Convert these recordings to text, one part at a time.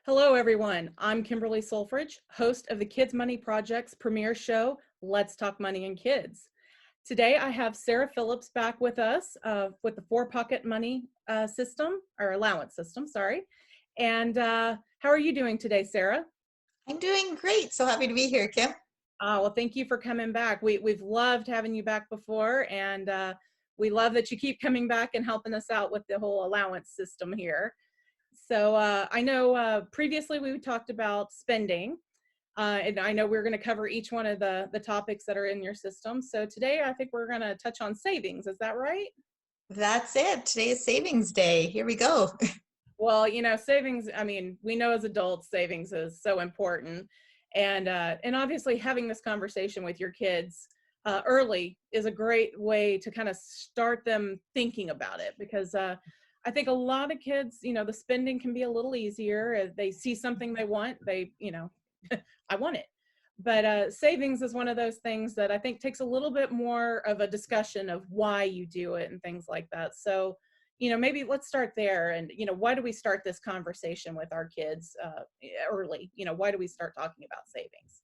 Hello, everyone. I'm Kimberly Solfridge, host of the Kids Money Project's premiere show, Let's Talk Money and Kids. Today, I have Sarah Phillips back with us with the Four Pocket Money system, or allowance system, sorry. And how are you doing today, Sarah? I'm doing great. So happy to be here, Kim. Well, thank you for coming back. We've loved having you back before, and we love that you keep coming back and helping us out with the whole allowance system here. So I know previously we talked about spending, and I know we're going to cover each one of the topics that are in your system. So today I think we're going to touch on savings. Is that right? That's it. Today is savings day. Here we go. Well, savings, I mean, we know as adults, savings is so important. And obviously having this conversation with your kids early is a great way to kind of start them thinking about it because I think a lot of kids, the spending can be a little easier. They see something they want, I want it. But savings is one of those things that I think takes a little bit more of a discussion of why you do it and things like that. So, maybe let's start there. And, why do we start this conversation with our kids early? Why do we start talking about savings?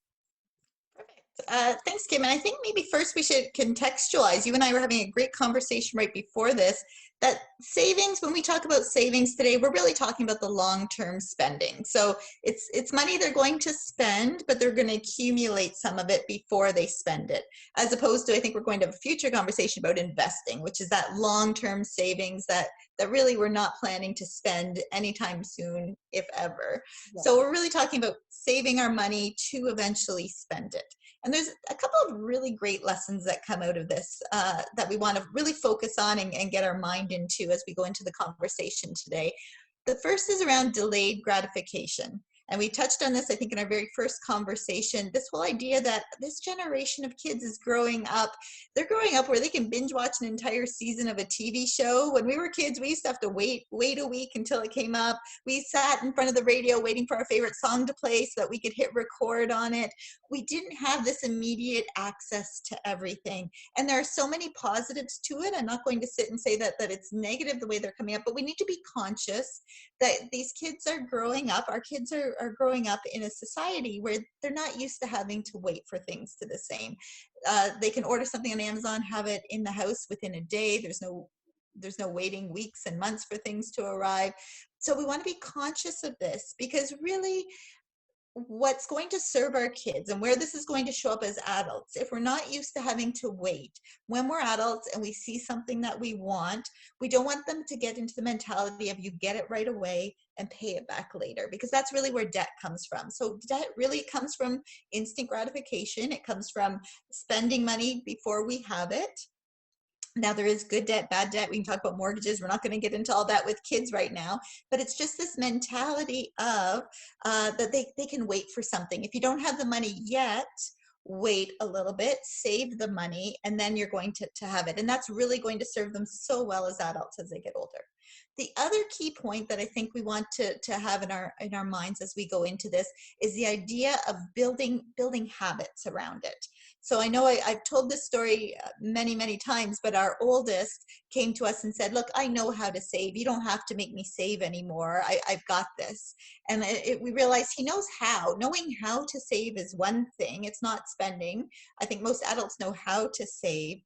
Perfect. Thanks, Kim. And I think maybe first we should contextualize. You and I were having a great conversation right before this that savings, when we talk about savings today, we're really talking about the long-term spending. So it's money they're going to spend, but they're going to accumulate some of it before they spend it. As opposed to, I think we're going to have a future conversation about investing, which is that long-term savings that really we're not planning to spend anytime soon, if ever. Yeah. So we're really talking about saving our money to eventually spend it. And there's a couple of really great lessons that come out of this that we want to really focus on and get our mind into as we go into the conversation today. The first is around delayed gratification. And we touched on this, I think, in our very first conversation, this whole idea that this generation of kids is growing up. They're growing up where they can binge watch an entire season of a TV show. When we were kids, we used to have to wait a week until it came up. We sat in front of the radio waiting for our favorite song to play so that we could hit record on it. We didn't have this immediate access to everything. And there are so many positives to it. I'm not going to sit and say that it's negative the way they're coming up, but we need to be conscious that these kids are growing up. Our kids are growing up in a society where they're not used to having to wait for things to the same. They can order something on Amazon, have it in the house within a day. There's no waiting weeks and months for things to arrive. So we want to be conscious of this because really what's going to serve our kids and where this is going to show up as adults, if we're not used to having to wait, when we're adults and we see something that we want, we don't want them to get into the mentality of you get it right away and pay it back later, because that's really where debt comes from. So debt really comes from instant gratification. It comes from spending money before we have it. Now, there is good debt, bad debt. We can talk about mortgages. We're not going to get into all that with kids right now, but it's just this mentality of that they can wait for something. If you don't have the money yet, wait a little bit, save the money, and then you're going to have it. And that's really going to serve them so well as adults as they get older. The other key point that I think we want to have in our minds as we go into this is the idea of building habits around it. So I know I've told this story many times, but our oldest came to us and said, look, I know how to save. You don't have to make me save anymore. I've got this. And we realized he knows how. Knowing how to save is one thing. It's not spending. I think most adults know how to save,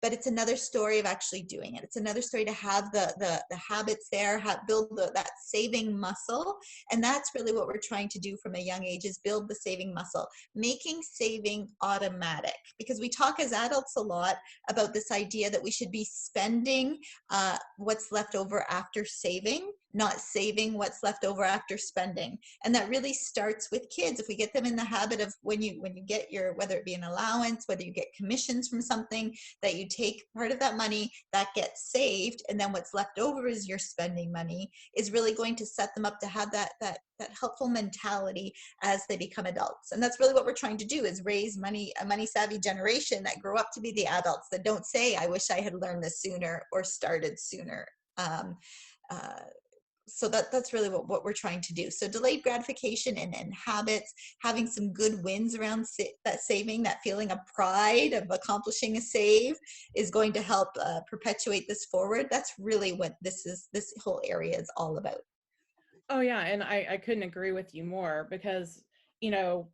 but it's another story of actually doing it. It's another story to have the habits there, build that saving muscle. And that's really what we're trying to do from a young age, is build the saving muscle, making saving automatic. Because we talk as adults a lot about this idea that we should be spending what's left over after saving, not saving what's left over after spending. And that really starts with kids. If we get them in the habit of when you get your, whether it be an allowance, whether you get commissions from something, that you take part of that money that gets saved, and then what's left over is your spending money, is really going to set them up to have that helpful mentality as they become adults. And that's really what we're trying to do, is raise a money savvy generation that grow up to be the adults that don't say, I wish I had learned this sooner or started sooner. So that's really what we're trying to do. So delayed gratification and habits, having some good wins around that saving, that feeling of pride of accomplishing a save, is going to help perpetuate this forward. That's really what this whole area is all about. Oh yeah, and I couldn't agree with you more because, you know,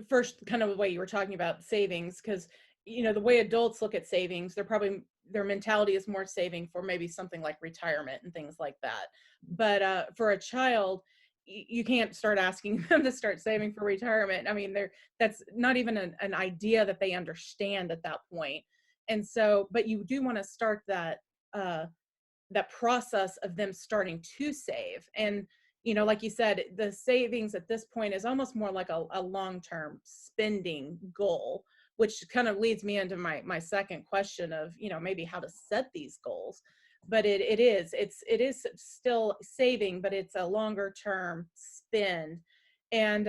first kind of the way you were talking about savings, because the way adults look at savings, they're probably their mentality is more saving for maybe something like retirement and things like that. But for a child, you can't start asking them to start saving for retirement. I mean, that's not even an idea that they understand at that point. And so, but you do want to start uh, that process of them starting to save. And like you said, the savings at this point is almost more like a long-term spending goal, which kind of leads me into my second question of maybe how to set these goals. But it is still saving, but it's a longer term spend. And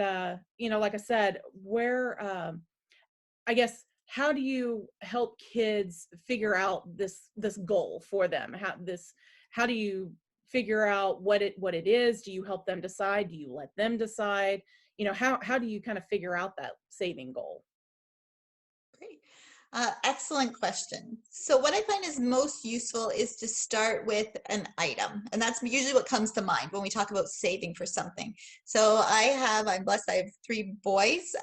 like I said, where I guess, how do you help kids figure out this goal for them? How do you figure out what it is? Do you help them decide? Do you let them decide? How do you kind of figure out that saving goal? Great. Excellent question. So what I find is most useful is to start with an item. And that's usually what comes to mind when we talk about saving for something. So I'm blessed, I have three boys.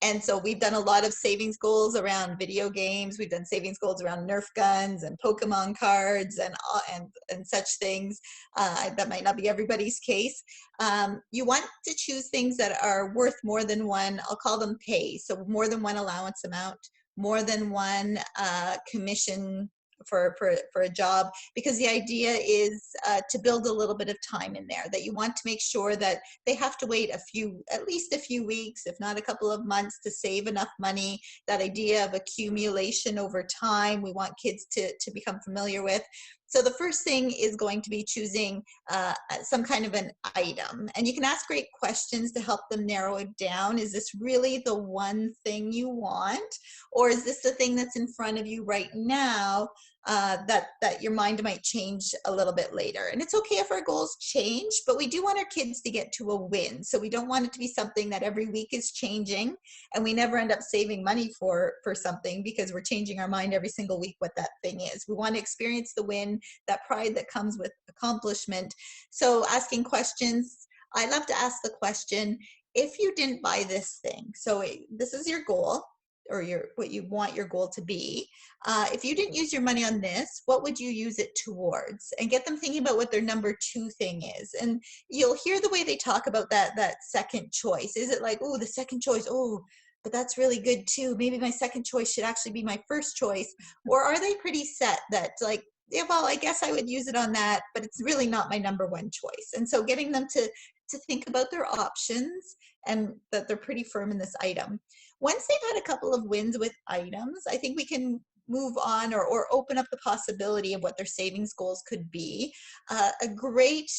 And so we've done a lot of savings goals around video games. We've done savings goals around Nerf guns and Pokemon cards and such things. That might not be everybody's case. You want to choose things that are worth more than one, I'll call them pay. So more than one allowance amount, more than one commission for a job, because the idea is to build a little bit of time in there, that you want to make sure that they have to wait at least a few weeks, if not a couple of months, to save enough money. That idea of accumulation over time, we want kids to become familiar with. So the first thing is going to be choosing some kind of an item. And you can ask great questions to help them narrow it down. Is this really the one thing you want? Or is this the thing that's in front of you right now that your mind might change a little bit later? And it's okay if our goals change, but we do want our kids to get to a win. So we don't want it to be something that every week is changing and we never end up saving money for something because we're changing our mind every single week what that thing is. We want to experience the win, that pride that comes with accomplishment. So asking questions, I love to ask the question, if you didn't buy this thing, so this is your goal, or what you want your goal to be. If you didn't use your money on this, what would you use it towards? And get them thinking about what their number two thing is. And you'll hear the way they talk about that second choice. Is it like, oh, the second choice, oh, but that's really good too. Maybe my second choice should actually be my first choice. Or are they pretty set that, like, yeah, well, I guess I would use it on that, but it's really not my number one choice. And so getting them to think about their options and that they're pretty firm in this item. Once they've had a couple of wins with items, I think we can move on or open up the possibility of what their savings goals could be. A great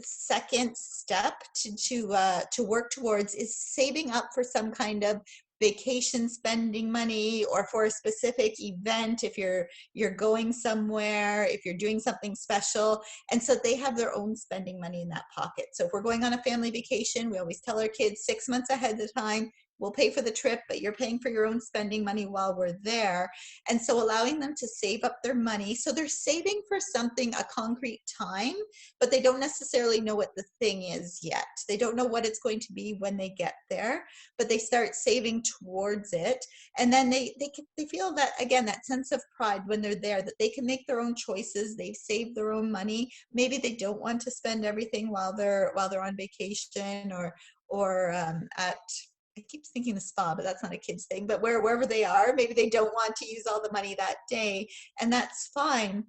second step to work towards is saving up for some kind of vacation spending money, or for a specific event if you're going somewhere, if you're doing something special. And so they have their own spending money in that pocket. So if we're going on a family vacation, we always tell our kids 6 months ahead of time, we'll pay for the trip, but you're paying for your own spending money while we're there. And so allowing them to save up their money, so they're saving for something, a concrete time, but they don't necessarily know what the thing is yet. They don't know what it's going to be when they get there, but they start saving towards it. And then they feel that, again, that sense of pride when they're there, that they can make their own choices. They've saved their own money. Maybe they don't want to spend everything while they're on vacation, or at, I keep thinking the spa, but that's not a kid's thing, but wherever they are, maybe they don't want to use all the money that day, and that's fine.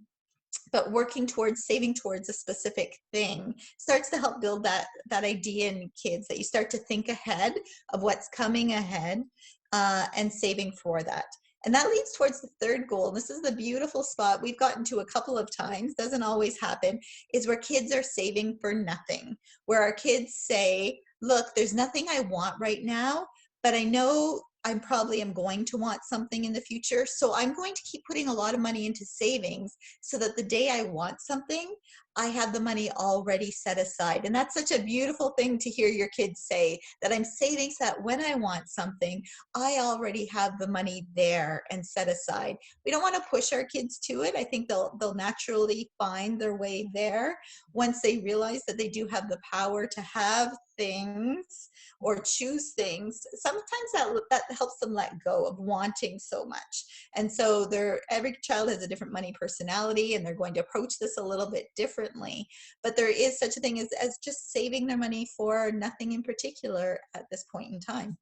But working towards saving towards a specific thing starts to help build that idea in kids, that you start to think ahead of what's coming ahead, and saving for that. And that leads towards the third goal. This is the beautiful spot we've gotten to a couple of times, doesn't always happen, is where kids are saving for nothing, where our kids say, look, there's nothing I want right now, but I know I probably am going to want something in the future. So I'm going to keep putting a lot of money into savings so that the day I want something, I have the money already set aside. And that's such a beautiful thing to hear your kids say, that I'm saving so that when I want something, I already have the money there and set aside. We don't want to push our kids to it. I think they'll naturally find their way there once they realize that they do have the power to have things or choose things. Sometimes that helps them let go of wanting so much. And so every child has a different money personality, and they're going to approach this a little bit differently. But there is such a thing as just saving their money for nothing in particular at this point in time.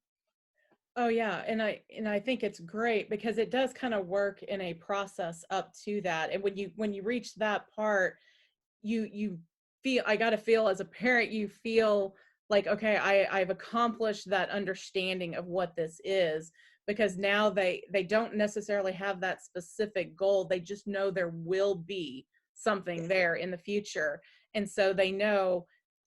Oh yeah, and I think it's great because it does kind of work in a process up to that. And when you reach that part, you feel, I got to feel as a parent, you feel like, okay, I've accomplished that understanding of what this is, because now they don't necessarily have that specific goal. They just know there will be something there in the future. And so they know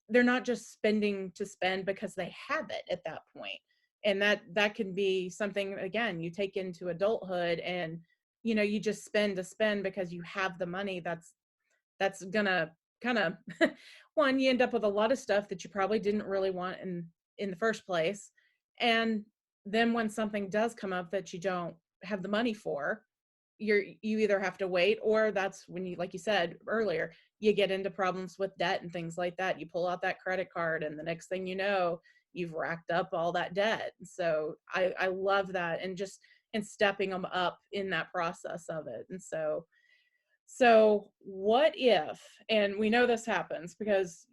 they're not just spending to spend because they have it at that point. And that can be something, again, you take into adulthood, and you just spend to spend because you have the money. That's gonna kind of one, you end up with a lot of stuff that you probably didn't really want in the first place. And then when something does come up that you don't have the money for, you either have to wait, or that's when you, like you said earlier, you get into problems with debt and things like that. You pull out that credit card, and the next thing you know, you've racked up all that debt. So I love that, and just and stepping them up in that process of it. And so what if, and we know this happens because,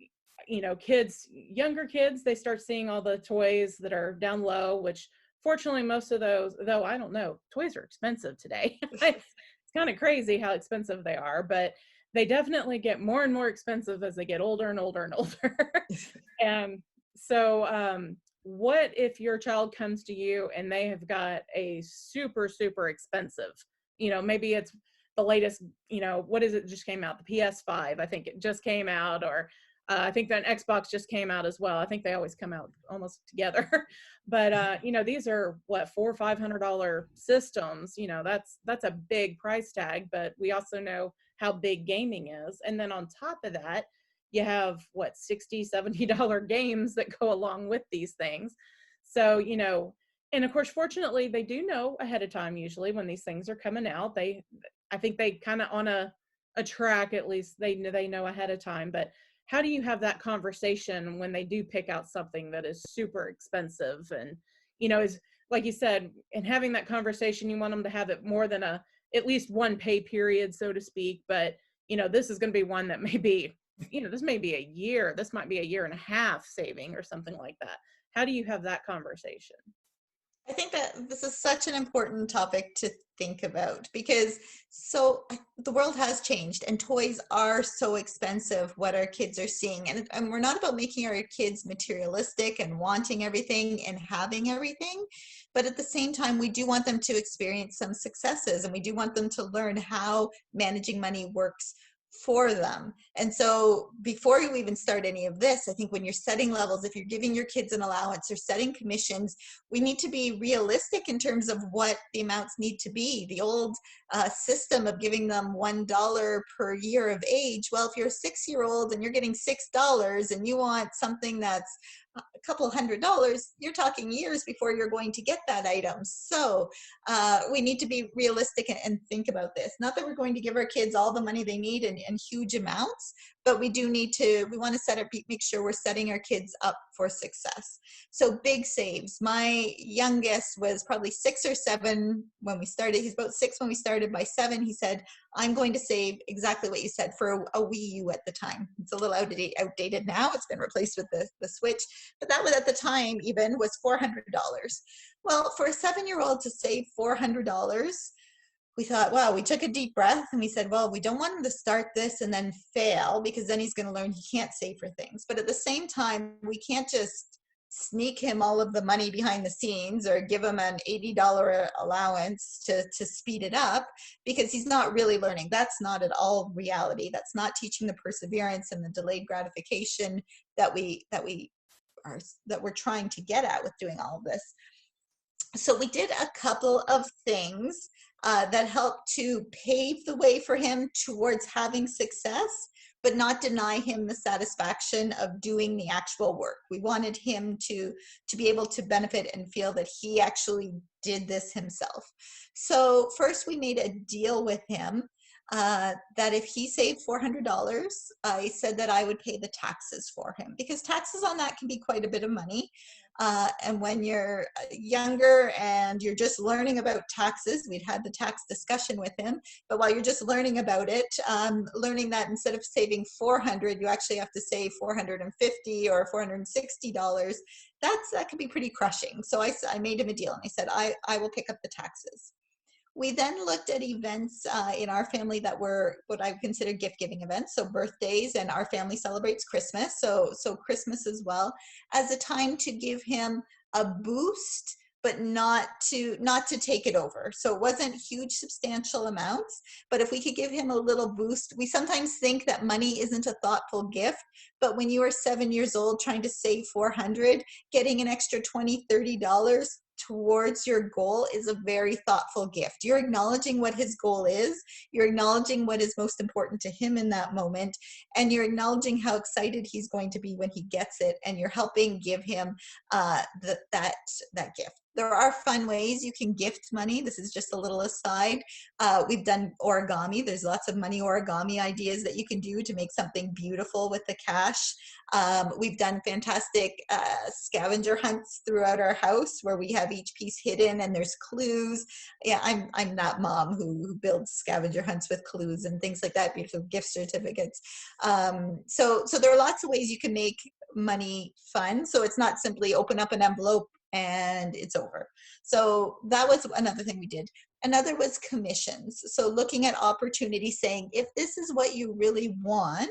kids, younger kids, they start seeing all the toys that are down low, which fortunately most of those, though, I don't know, toys are expensive today. It's kind of crazy how expensive they are, but they definitely get more and more expensive as they get older and older and older. And so, what if your child comes to you and they have got a super, super expensive, maybe it's the latest, what is it just came out? The PS5, I think it just came out, or I think that Xbox just came out as well. I think they always come out almost together. But these are what, $400 or $500 systems. That's a big price tag. But we also know how big gaming is, and then on top of that, you have what, $60-$70 games that go along with these things. So and of course, fortunately, they do know ahead of time usually when these things are coming out. I think they kind of on a track, at least they know ahead of time. But how do you have that conversation when they do pick out something that is super expensive? And is, like you said, and having that conversation, you want them to have it more than at least one pay period, so to speak. But this is going to be one that may be, this may be a year, this might be a year and a half saving or something like that. How do you have that conversation? I think that this is such an important topic to think about because the world has changed and toys are so expensive, what our kids are seeing. And we're not about making our kids materialistic and wanting everything and having everything. But at the same time, we do want them to experience some successes, and we do want them to learn how managing money works for them. And so before you even start any of this, I think when you're setting levels, if you're giving your kids an allowance or setting commissions, we need to be realistic in terms of what the amounts need to be. The old system of giving them $1 per year of age, well, if you're a 6-year-old and you're getting $6 and you want something that's a couple $100, you're talking years before you're going to get that item. So we need to be realistic and think about this. Not that we're going to give our kids all the money they need in huge amounts, but we want to make sure we're setting our kids up for success. So big saves. My youngest was probably 6 or 7 when we started. He's about 6 when we started. By 7, he said, I'm going to save exactly what you said for a Wii U at the time. It's a little outdated now. It's been replaced with the Switch. But that was, at the time, even was $400. Well, for a 7-year-old to save $400, we thought, wow, we took a deep breath and we said, well, we don't want him to start this and then fail, because then he's going to learn he can't save for things. But at the same time, we can't just sneak him all of the money behind the scenes or give him an $80 allowance to speed it up, because he's not really learning. That's not at all reality. That's not teaching the perseverance and the delayed gratification that we're trying to get at with doing all of this. So we did a couple of things that helped to pave the way for him towards having success. but not deny him the satisfaction of doing the actual work. We wanted him to be able to benefit and feel that he actually did this himself. So first we made a deal with him that if he saved $400, I said that I would pay the taxes for him, because taxes on that can be quite a bit of money. And when you're younger and you're just learning about taxes, we'd had the tax discussion with him, but while you're just learning about it, learning that instead of saving 400, you actually have to save 450 or $460, that can be pretty crushing. So I made him a deal and I said, I will pick up the taxes. We then looked at events in our family that were what I would consider gift giving events, so birthdays, and our family celebrates Christmas, so Christmas as well, as a time to give him a boost, but not to take it over. So it wasn't huge substantial amounts, but if we could give him a little boost. We sometimes think that money isn't a thoughtful gift, but when you are 7 years old trying to save 400, getting an extra $20-$30 towards your goal is a very thoughtful gift. You're acknowledging what his goal is, you're acknowledging what is most important to him in that moment, and you're acknowledging how excited he's going to be when he gets it, and you're helping give him that gift. There are fun ways you can gift money. This is just a little aside. We've done origami. There's lots of money origami ideas that you can do to make something beautiful with the cash. We've done fantastic scavenger hunts throughout our house where we have each piece hidden and there's clues. Yeah, I'm that mom who builds scavenger hunts with clues and things like that, beautiful gift certificates. So there are lots of ways you can make money fun. So it's not simply open up an envelope and it's over. So that was another thing we did. Another was commissions. So looking at opportunities, saying, if this is what you really want,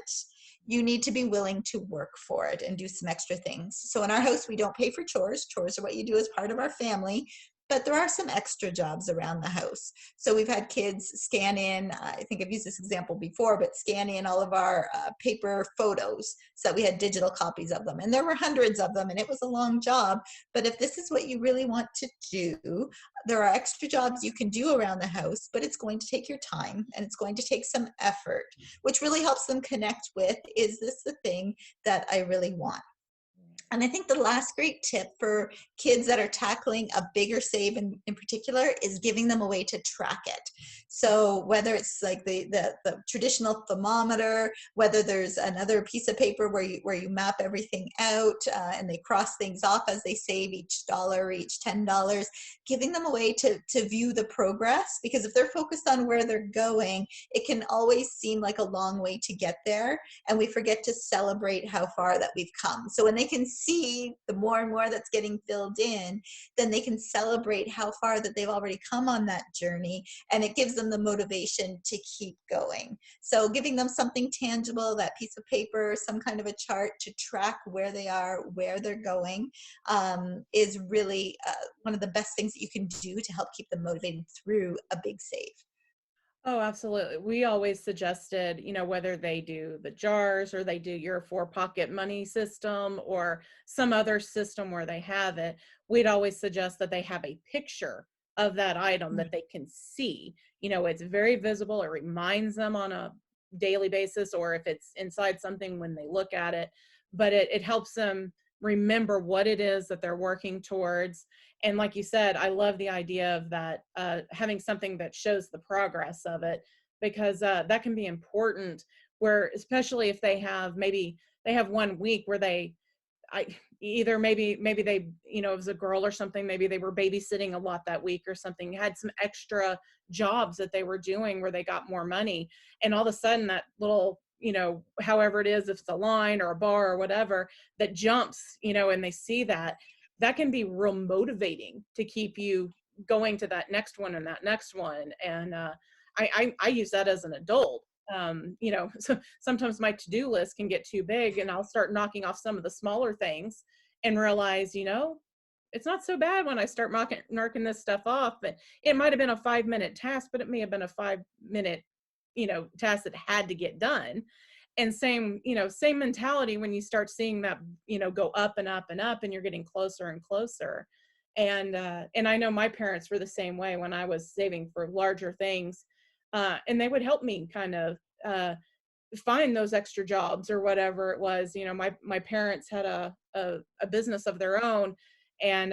you need to be willing to work for it and do some extra things. So in our house, we don't pay for chores. Chores are what you do as part of our family, but there are some extra jobs around the house. So we've had kids scan in, I think I've used this example before, but scan in all of our paper photos so that we had digital copies of them. And there were hundreds of them and it was a long job. But if this is what you really want to do, there are extra jobs you can do around the house, but it's going to take your time and it's going to take some effort, which really helps them connect with, is this the thing that I really want? And I think the last great tip for kids that are tackling a bigger save in particular is giving them a way to track it. So whether it's like the traditional thermometer, whether there's another piece of paper where you map everything out and they cross things off as they save each dollar, each $10, giving them a way to view the progress, because if they're focused on where they're going, it can always seem like a long way to get there. And we forget to celebrate how far that we've come. So when they can see the more and more that's getting filled in, then they can celebrate how far that they've already come on that journey, and it gives them the motivation to keep going. So giving them something tangible, that piece of paper, some kind of a chart to track where they are, where they're going, is really one of the best things that you can do to help keep them motivated through a big save. Oh, absolutely. We always suggested, whether they do the jars or they do your four pocket money system or some other system where they have it, we'd always suggest that they have a picture of that item that they can see. It's very visible. It reminds them on a daily basis, or if it's inside something when they look at it, but it helps them remember what it is that they're working towards. And like you said, I love the idea of that, having something that shows the progress of it, because that can be important, where especially if they have, maybe they have 1 week where I either maybe they, it was a girl or something, maybe they were babysitting a lot that week or something, had some extra jobs that they were doing where they got more money, and all of a sudden that little, however it is, if it's a line or a bar or whatever that jumps, and they see that, that can be real motivating to keep you going to that next one and that next one. And I use that as an adult. So sometimes my to-do list can get too big, and I'll start knocking off some of the smaller things and realize, it's not so bad when I start knocking this stuff off. But it might have been a 5-minute task, but it may have been a 5-minute, task that had to get done. And same mentality when you start seeing that, go up and up and up, and you're getting closer and closer. And I know my parents were the same way when I was saving for larger things. And they would help me kind of find those extra jobs or whatever it was. You know, my parents had a business of their own, and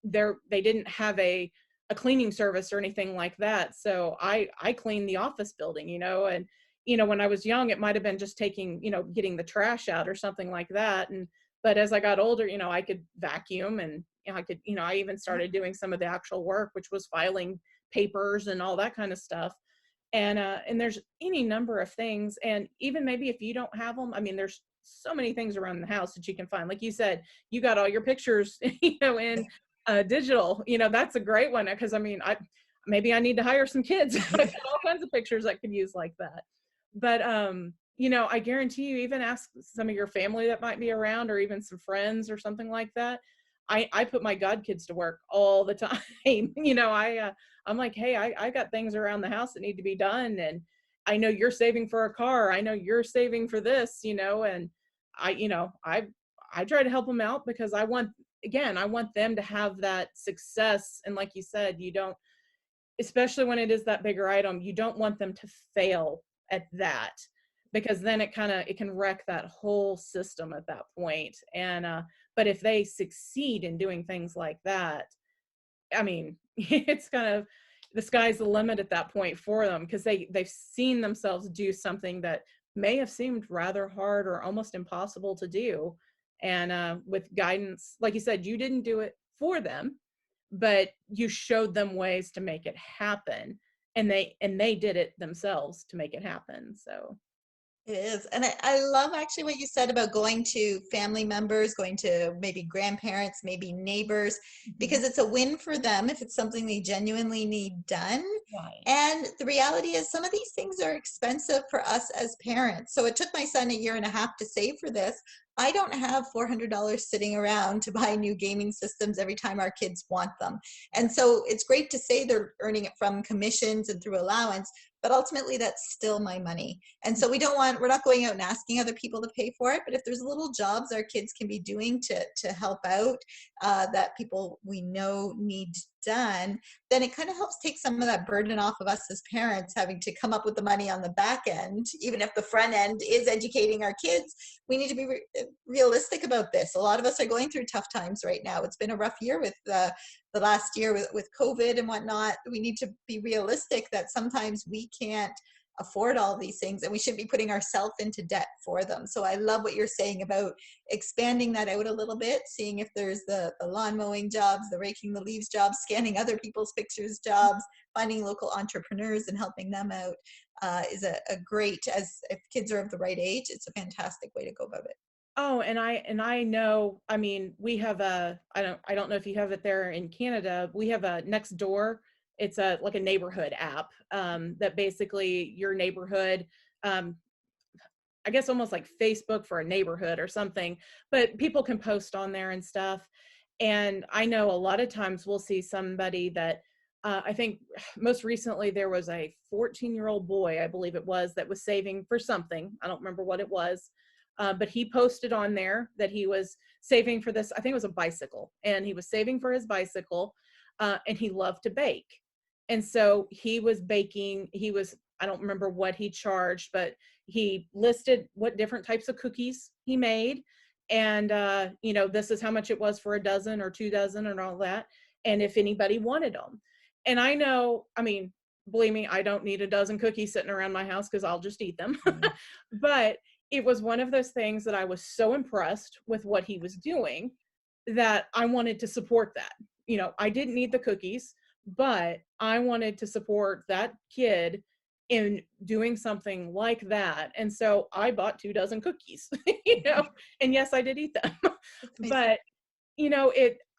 they didn't have a cleaning service or anything like that. So I cleaned the office building, you know, and you know, when I was young, it might have been just taking, you know, getting the trash out or something like that. And but as I got older, you know, I could vacuum, and you know, I could, you know, I even started doing some of the actual work, which was filing papers and all that kind of stuff. And there's any number of things, and even maybe if you don't have them, I mean, there's so many things around the house that you can find. Like you said, you got all your pictures, you know, in digital. You know, that's a great one, because I mean, I maybe I need to hire some kids. I've got all kinds of pictures I could use like that. But you know, I guarantee you, even ask some of your family that might be around, or even some friends or something like that. I put my godkids to work all the time. You know, I'm like, hey, I got things around the house that need to be done, and I know you're saving for a car. I know you're saving for this, you know, and you know, I try to help them out, because I want, again, I want them to have that success. And like you said, you don't, especially when it is that bigger item, you don't want them to fail at that, because then it can wreck that whole system at that point. And but if they succeed in doing things like that, I mean, it's kind of, the sky's the limit at that point for them, because they've seen themselves do something that may have seemed rather hard or almost impossible to do. And with guidance, like you said, you didn't do it for them, but you showed them ways to make it happen, and they did it themselves to make it happen. So It is. And I love actually what you said about going to family members, going to maybe grandparents, maybe neighbors, because it's a win for them if it's something they genuinely need done. right. And the reality is, some of these things are expensive for us as parents. So it took my son a year and a half to save for this. I don't have $400 sitting around to buy new gaming systems every time our kids want them. And so it's great to say they're earning it from commissions and through allowance, but ultimately that's still my money. And so we're not going out and asking other people to pay for it, but if there's little jobs our kids can be doing to help out, that people we know need done, then it kind of helps take some of that burden off of us as parents, having to come up with the money on the back end. Even if the front end is educating our kids, we need to be realistic about this. A lot of us are going through tough times right now. It's been a rough year with the last year with COVID and whatnot. We need to be realistic that sometimes we can't afford all these things, and we shouldn't be putting ourselves into debt for them. So I love what you're saying about expanding that out a little bit, seeing if there's the lawn mowing jobs, the raking the leaves jobs, scanning other people's pictures jobs, finding local entrepreneurs and helping them out, is a great, as if kids are of the right age, it's a fantastic way to go about it. Oh, and I know, I mean, we have I don't know if you have it there in Canada. We have a Nextdoor. It's a like a neighborhood app, that basically your neighborhood, um, I guess almost like Facebook for a neighborhood or something, but people can post on there and stuff. And I know a lot of times we'll see somebody that, I think most recently there was a 14-year-old boy, I believe it was, that was saving for something. I don't remember what it was. But he posted on there that he was saving for this, I think it was a bicycle, and he was saving for his bicycle, and he loved to bake. And so he was baking, I don't remember what he charged, but he listed what different types of cookies he made. And, you know, this is how much it was for a dozen or 2 dozen and all that. And if anybody wanted them. And I know, I mean, believe me, I don't need a dozen cookies sitting around my house, because I'll just eat them. But it was one of those things that I was so impressed with what he was doing that I wanted to support that. You know, I didn't need the cookies, but I wanted to support that kid in doing something like that. And so I bought 2 dozen cookies, you know, and yes, I did eat them. That's amazing. But, you know,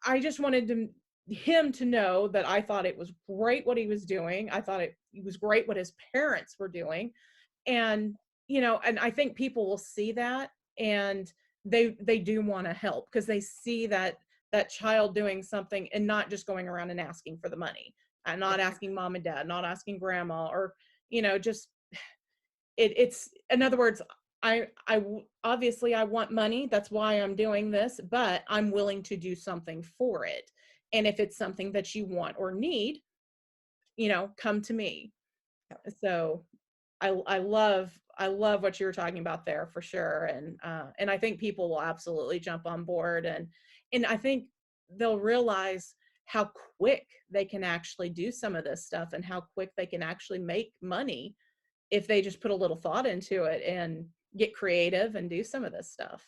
I just wanted him to know that I thought it was great what he was doing. I thought it was great what his parents were doing. And, you know, and I think people will see that, and they do want to help, because they see that child doing something and not just going around and asking for the money, and not asking mom and dad, not asking grandma, or, you know, just it's, in other words, obviously I want money. That's why I'm doing this, but I'm willing to do something for it. And if it's something that you want or need, you know, come to me. So I I love what you were talking about there for sure. And I think people will absolutely jump on board, and I think they'll realize how quick they can actually do some of this stuff and how quick they can actually make money if they just put a little thought into it and get creative and do some of this stuff.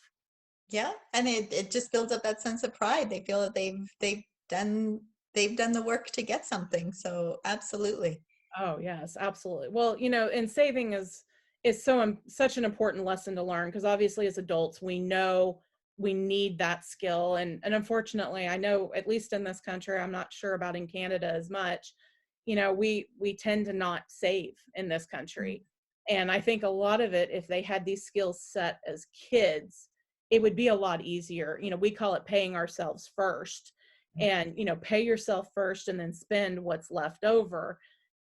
Yeah, and it just builds up that sense of pride. They feel that they've done the work to get something. So absolutely. Oh, yes, absolutely. Well, and saving is such an important lesson to learn, because obviously as adults we know we need that skill, and unfortunately I know, at least in this country, I'm not sure about in Canada as much, we tend to not save in this Mm. country. And I think a lot of it, if they had these skills set as kids, it would be a lot easier. We call it paying ourselves first, and pay yourself first and then spend what's left over.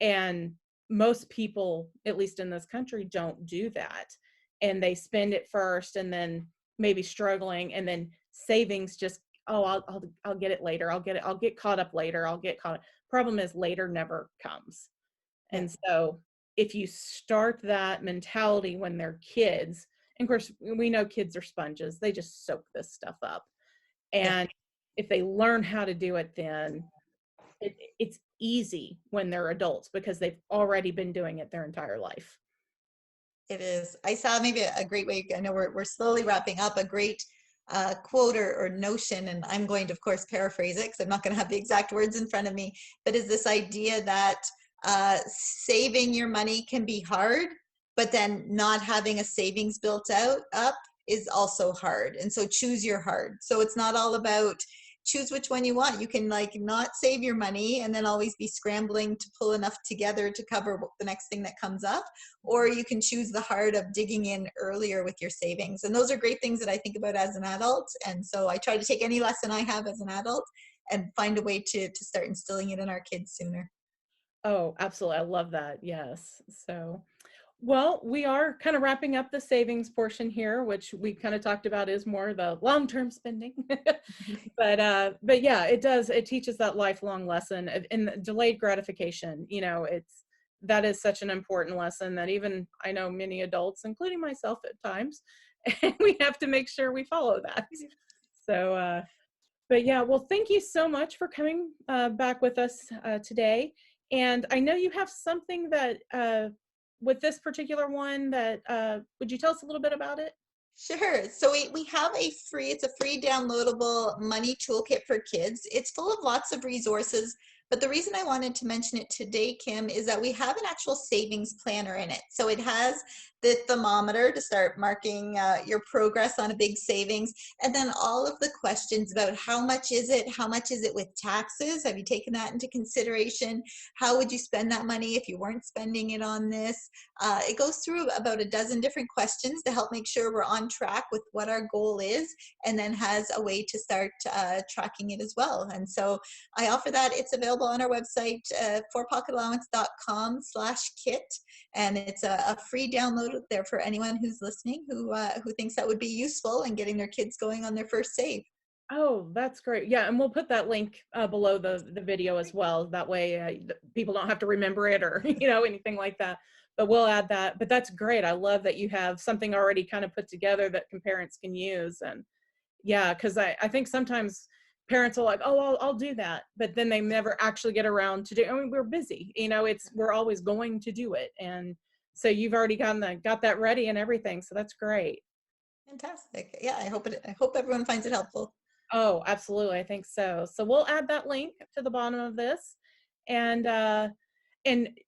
And most people, at least in this country, don't do that. And they spend it first and then maybe struggling, and then savings just, oh, I'll get it later. I'll get caught up later. I'll get caught up. Problem is, later never comes. Yeah, And so if you start that mentality when they're kids, and of course we know kids are sponges, they just soak this stuff up. yeah. And if they learn how to do it, then it's easy when they're adults, because they've already been doing it their entire life. It is. I saw maybe a great way. I know we're slowly wrapping up. A great quote or notion, and I'm going to, of course, paraphrase it because I'm not going to have the exact words in front of me. But is this idea that saving your money can be hard, but then not having a savings built out up is also hard. And so choose your hard. So it's not all about choose which one you want. You can like not save your money and then always be scrambling to pull enough together to cover the next thing that comes up, or you can choose the heart of digging in earlier with your savings. And those are great things that I think about as an adult. And so I try to take any lesson I have as an adult and find a way to start instilling it in our kids sooner. Oh, absolutely. I love that. Yes. So, well, we are kind of wrapping up the savings portion here, which we kind of talked about is more the long-term spending. But yeah, it teaches that lifelong lesson in delayed gratification. That is such an important lesson that even I know many adults, including myself at times, and we have to make sure we follow that. So, but yeah, well, thank you so much for coming back with us today. And I know you have something that with this particular one that would you tell us a little bit about it? Sure. So we have it's a free downloadable money toolkit for kids. It's full of lots of resources, but the reason I wanted to mention it today, Kim, is that we have an actual savings planner in it. So it has the thermometer to start marking your progress on a big savings, and then all of the questions about how much is it? How much is it with taxes? Have you taken that into consideration? How would you spend that money if you weren't spending it on this? It goes through about a dozen different questions to help make sure we're on track with what our goal is, and then has a way to start tracking it as well. And so I offer that. It's available on our website, forpocketallowance.com/kit. And it's a free download there for anyone who's listening who thinks that would be useful in getting their kids going on their first save. Oh, that's great. Yeah, and we'll put that link below the video as well. That way, people don't have to remember it or anything like that. But we'll add that. But that's great. I love that you have something already kind of put together that parents can use. And yeah, because I think sometimes parents are like, oh, I'll do that, but then they never actually get around to do. I mean, we're busy. We're always going to do it, and so you've already got that ready and everything. So that's great. Fantastic. Yeah, I hope everyone finds it helpful. Oh, absolutely. I think so. So we'll add that link to the bottom of this. And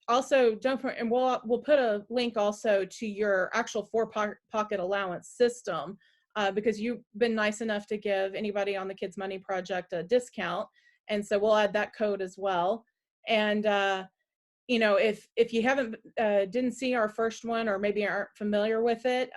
also don't forget, and we'll put a link also to your actual pocket allowance system, because you've been nice enough to give anybody on the Kids Money Project a discount. And so we'll add that code as well. And if you haven't didn't see our first one, or maybe aren't familiar with it,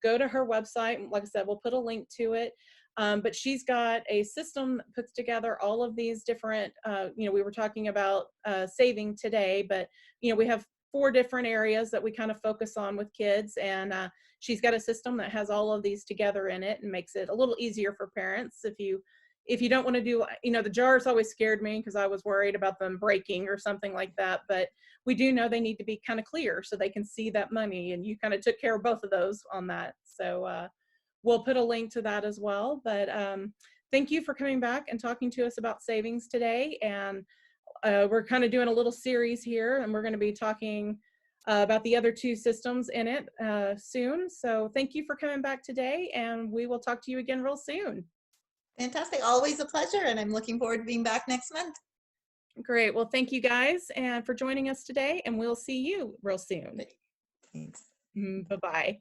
go to her website. Like I said, we'll put a link to it. But she's got a system that puts together all of these different, we were talking about saving today, but, we have 4 different areas that we kind of focus on with kids. And she's got a system that has all of these together in it and makes it a little easier for parents if you if you don't want to do, the jars always scared me because I was worried about them breaking or something like that. But we do know they need to be kind of clear so they can see that money. And you kind of took care of both of those on that. So we'll put a link to that as well. But thank you for coming back and talking to us about savings today. And we're kind of doing a little series here, and we're going to be talking about the other two systems in it soon. So thank you for coming back today, and we will talk to you again real soon. Fantastic. Always a pleasure. And I'm looking forward to being back next month. Great. Well, thank you guys and for joining us today, and we'll see you real soon. Thanks. Bye-bye.